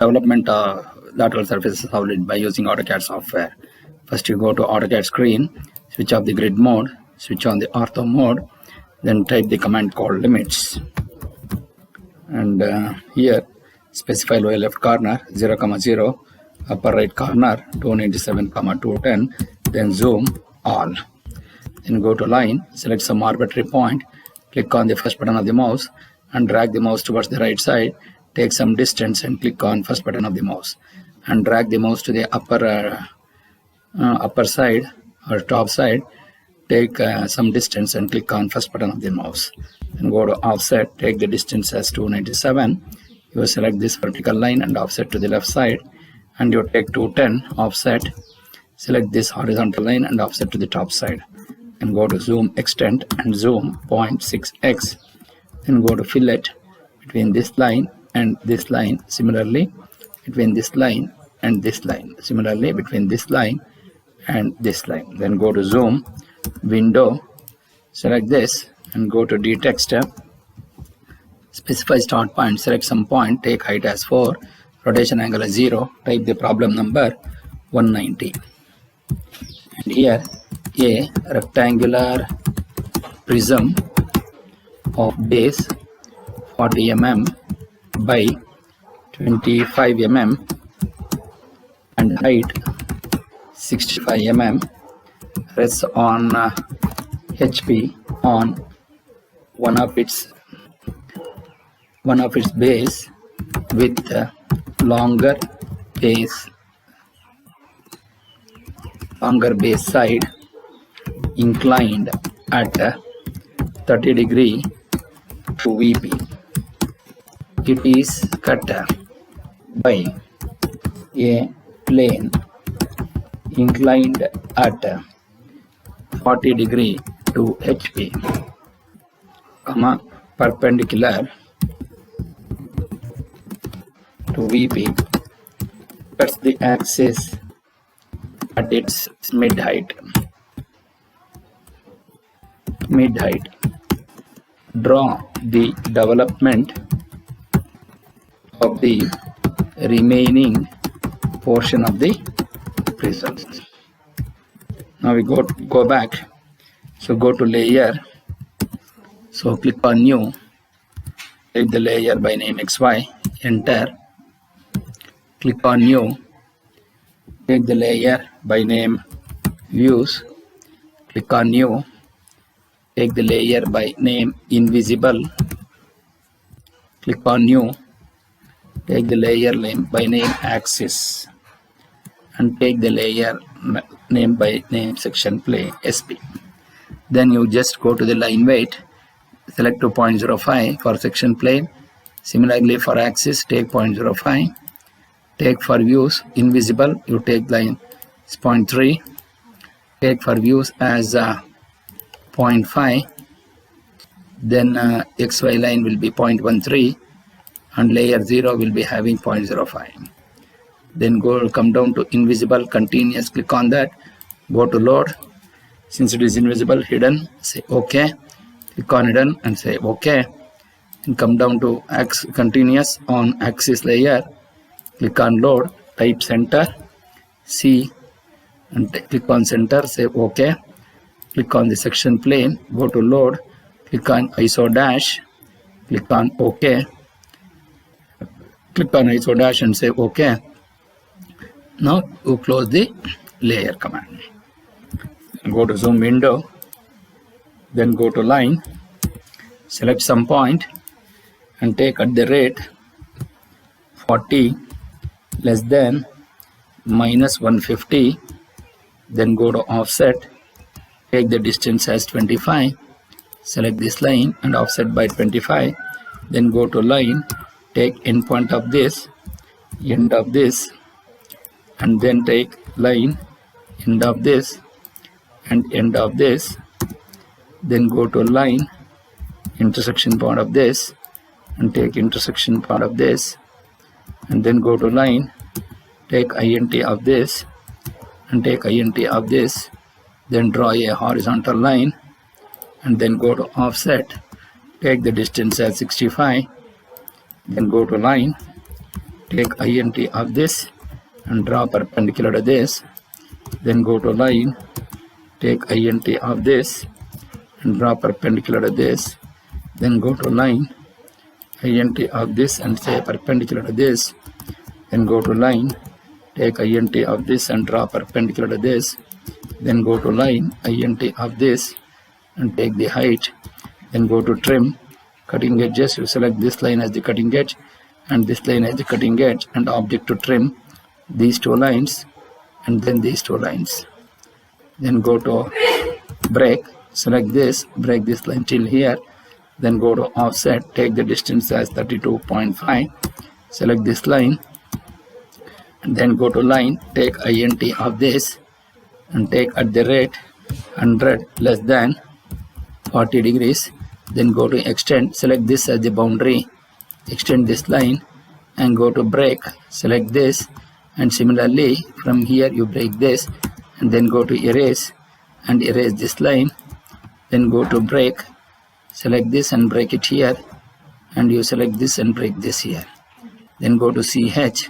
Development lateral surface solid by using AutoCAD software. First you go to AutoCAD screen, switch off the grid mode, switch on the ortho mode, then type the command called limits. And here specify lower left corner 0, 0, upper right corner 297, 210, then zoom all. Then go to line, select some arbitrary point, click on the first button of the mouse and drag the mouse towards the right side. Take some distance and click on first button of the mouse and drag the mouse to the upper side or top side. Take some distance and click on first button of the mouse. Then go to offset, take the distance as 297. You select this vertical line and offset to the left side, and you take 210 offset. Select this horizontal line and offset to the top side. And go to zoom extend and zoom 0.6x. Then go to fillet between this line and this line, similarly between this line and this line, similarly between this line and this line. Then go to zoom window, select this and go to detect step, specify start point, select some point, take height as 4, rotation angle as 0, type the problem number 190. And here a rectangular prism of base 40 mm by 25 mm and height 65 mm rests on HP on one of its base with longer base side inclined at 30 degree to VP. It is cut by a plane inclined at 40 degree to HP, perpendicular to VP, cuts the axis at its mid height. Draw the development of the remaining portion of the prism. Now we go back. So go to layer. So click on new. Take the layer by name XY. Enter. Click on new. Take the layer by name views. Click on new. Take the layer by name invisible. Click on new. Take the layer name by name axis. And take the layer name by name section plane SP. Then you just go to the line weight, select to 0.05 for section plane. Similarly for axis, take 0.05. Take for views invisible, you take line 0.3. Take for views as 0.5. Then XY line will be 0.13 and layer 0 will be having 0.05. Then come down to invisible continuous, click on that, go to load. Since it is invisible, hidden, say OK. Click on hidden and say OK. And come down to continuous on axis layer, click on load, type center, C, and click on center, say OK. Click on the section plane, go to load, click on ISO dash, click on OK. Click on ISO dash and say OK. Now you close the layer command. Go to zoom window, then go to line, select some point and take at the rate 40 less than minus 150. Then go to offset, take the distance as 25, select this line and offset by 25. Then go to line, take endpoint of this, end of this, and then take line, end of this and end of this. Then go to line, intersection point of this and take intersection part of this, and then go to line, take INT of this and take INT of this, then draw a horizontal line and then go to offset, take the distance as 65, then go to line, take int of this and draw perpendicular to this, then go to line, take int of this and draw perpendicular to this, then go to line, int of this and say perpendicular to this, then go to line, take int of this and draw perpendicular to this, then go to line, int of this and take the height, then go to trim, cutting edges, you select this line as the cutting edge and this line as the cutting edge, and object to trim these two lines and then these two lines. Then go to break, select this, break this line till here, then go to offset, take the distance as 32.5, select this line, and then go to line, take int of this and take at the rate 100 less than 40 degrees, then go to extend, select this as the boundary, extend this line and go to break, select this, and similarly from here you break this and then go to erase and erase this line, then go to break, select this and break it here, and you select this and break this here, then go to ch,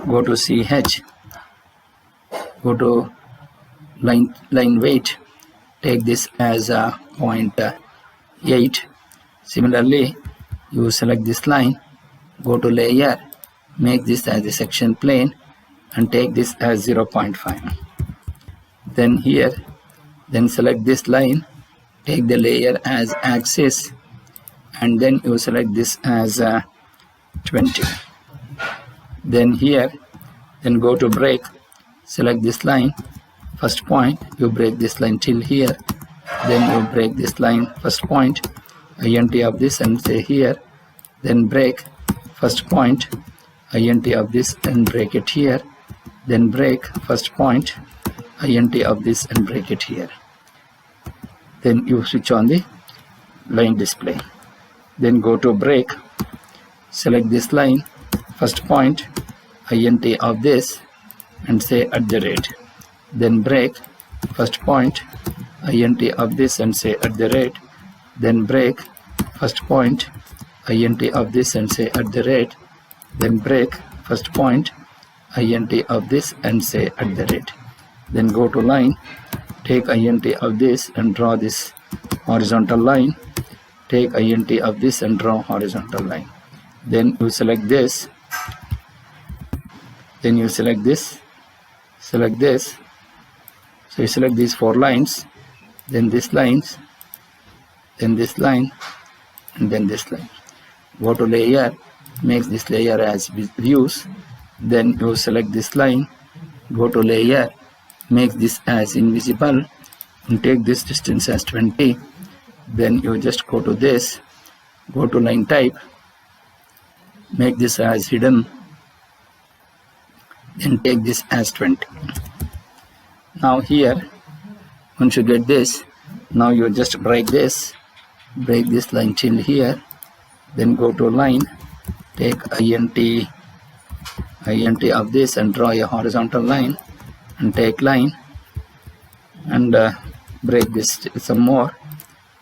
go to ch, go to line weight, take this as a 0.8, similarly you select this line, go to layer, make this as a section plane and take this as 0.5, then here, then select this line, take the layer as axis and then you select this as 20, then here, then go to break, select this line, first point, you break this line till here, then you break this line first point, int of this and say here, then break first point, int of this and break it here, then break first point, int of this and break it here, then you switch on the line display, then go to break, select this line, first point, int of this and say at the rate, then break first point, int of this and say at the rate, then break first point, int of this and say at the rate, then break first point, int of this and say at the rate, then go to line, take int of this and draw this horizontal line, take int of this and draw horizontal line, then you select this, then you select this, select this, so you select these 4 lines, then this lines, then this line and then this line, go to layer, make this layer as views, then you select this line, go to layer, make this as invisible and take this distance as 20, then you just go to this, go to line type, make this as hidden, then take this as 20. Now here, once you get this, now you just break this line till here, then go to line, take int of this and draw a horizontal line and take line and break this some more,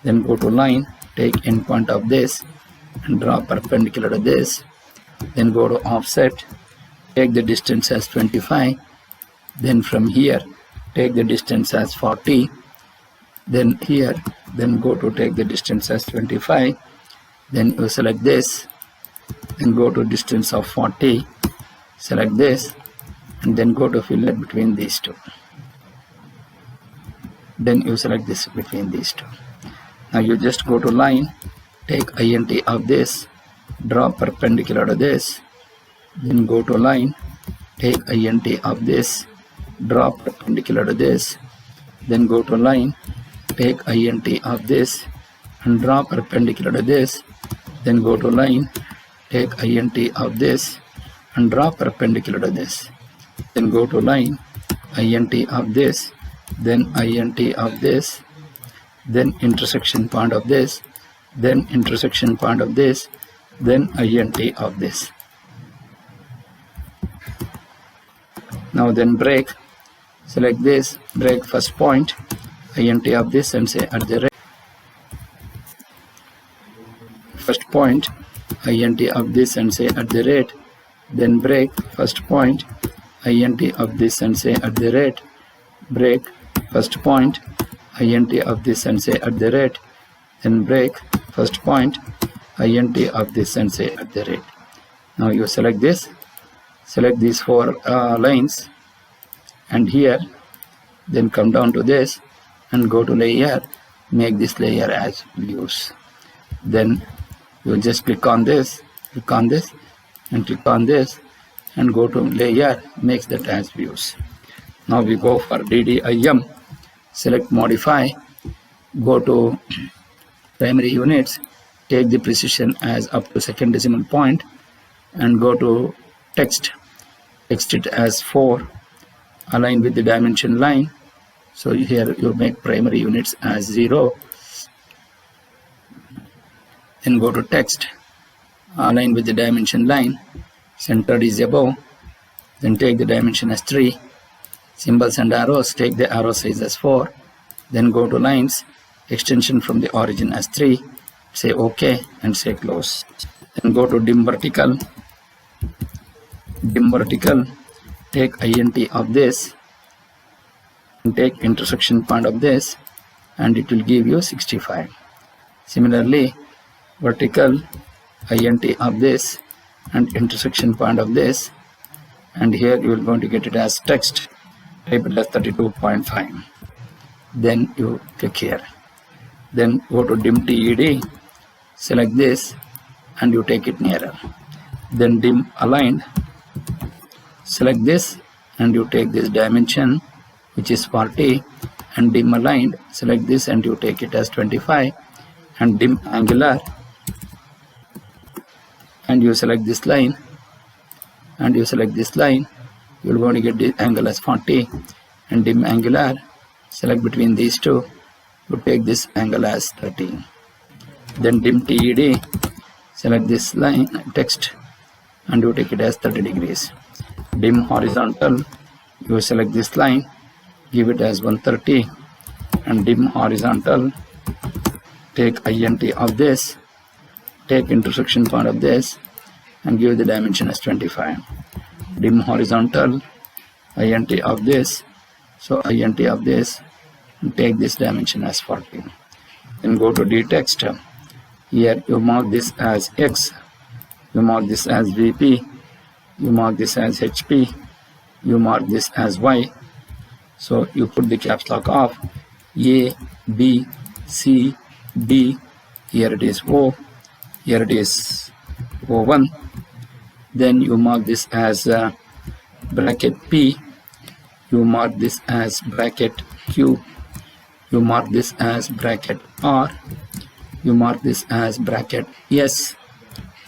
then go to line, take endpoint of this and draw perpendicular to this, then go to offset, take the distance as 25, then from here take the distance as 40, then here, then go to take the distance as 25, then you select this, then go to distance of 40, select this and then go to fillet between these two, then you select this between these two. Now you just go to line, take int of this, draw perpendicular to this, then go to line, take int of this, draw perpendicular to this, then go to line, take int of this and draw perpendicular to this, then go to line, take int of this and draw perpendicular to this, then go to line, int of this, then int of this, then intersection point of this, then intersection point of this, then int of this. Now then break, select this, break first point, int of this and say at the rate, first point, int of this and say at the rate, then break first point int of this and say at the rate, break first point int of this and say at the rate, then break first point int of this and say at the rate. Now you select this, select these 4 lines, and here then come down to this and go to layer, make this layer as views. Then you just click on this and click on this and go to layer, makes that as views. Now we go for DDIM, select modify, go to primary units, take the precision as up to second decimal point, and go to text, text it as 4, align with the dimension line. So here you make primary units as 0, then go to text, align with the dimension line, centered is above, then take the dimension as 3, symbols and arrows, take the arrow size as 4, then go to lines, extension from the origin as 3, say OK and say close. Then go to dim vertical, take int of this and take intersection point of this, and it will give you 65. Similarly, vertical int of this and intersection point of this, and here you are going to get it as text, type it as 32.5. Then you click here, then go to dim TED, select this and you take it nearer, then dim aligned, select this and you take this dimension which is 40, and dim aligned, select this and you take it as 25, and dim angular and you select this line and you select this line, you are going to get the angle as 40, and dim angular, select between these two, you take this angle as 30. Then dim TED, select this line text and you take it as 30 degrees. Dim horizontal, you select this line, give it as 130, and dim horizontal, take int of this, take intersection point of this and give the dimension as 25. Dim horizontal, int of this, so int of this, and take this dimension as 40. Then go to dtext, here you mark this as X, you mark this as VP, you mark this as HP, you mark this as Y. So you put the caps lock of A, B, C, D, here it is O, here it is O1, then you mark this as bracket P, you mark this as bracket Q, you mark this as bracket R, you mark this as bracket S,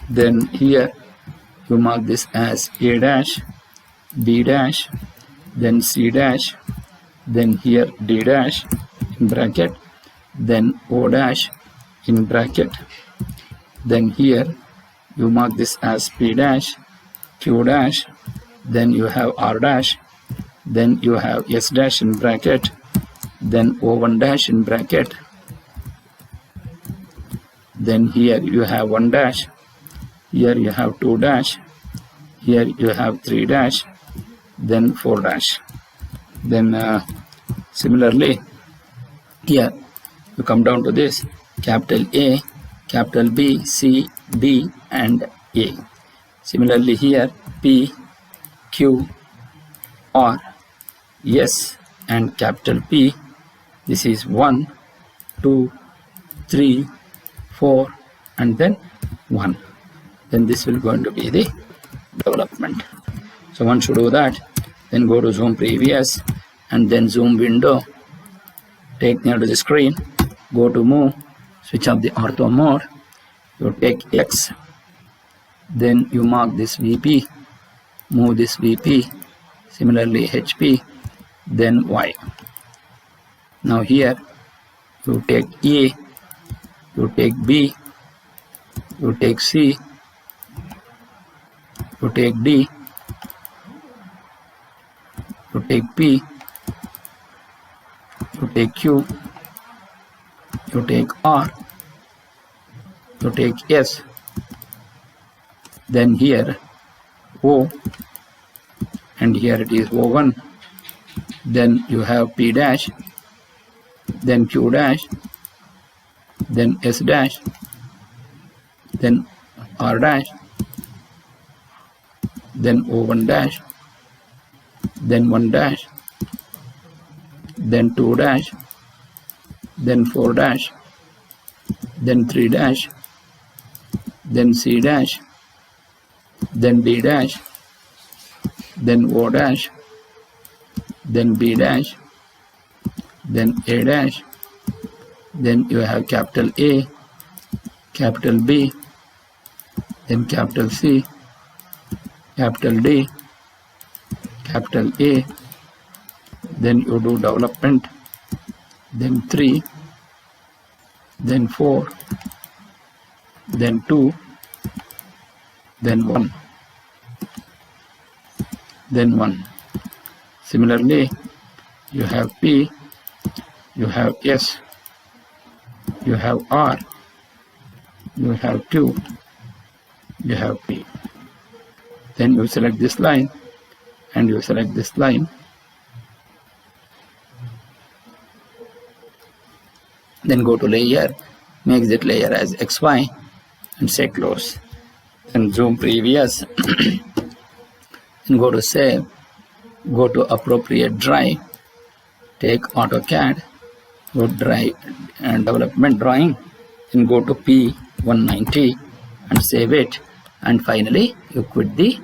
then here you mark this as A dash, B dash, then C dash, then here D dash in bracket, then O dash in bracket, then here you mark this as P dash, Q dash, then you have R dash, then you have S dash in bracket, then O1 dash in bracket, then here you have 1 dash, here you have 2 dash, here you have 3 dash, then 4 dash. Then similarly here you come down to this capital A, capital B, C, D and A. Similarly here P, Q, R, S and capital P. This is 1, 2, 3, 4 and then 1. Then this will going to be the development. So once you do that, then go to zoom previous and then zoom window, take near to the screen, go to move, switch off the ortho mode, you take X, then you mark this VP, move this VP, similarly HP, then Y. Now here you take A, you take B, you take C, you take D, you take P, you take Q, you take R, you take S, then here O, and here it is O1. Then you have P dash, then Q dash, then S dash, then R dash, then O1 dash, then 1 dash, then 2 dash, then 4 dash, then 3 dash, then C dash, then D dash, then O dash, then B dash, then A dash, then you have capital A, capital B, then capital C, capital D, capital A, then you do development, then 3, then 4, then 2, then 1, then 1. Similarly, you have P, you have S, you have R, you have Q, you have P. Then you select this line and you select this line. Then go to layer, make that layer as XY and say close. Then zoom previous and go to save, go to appropriate drive, take AutoCAD, go drive and development drawing, and go to P190 and save it, and finally you quit the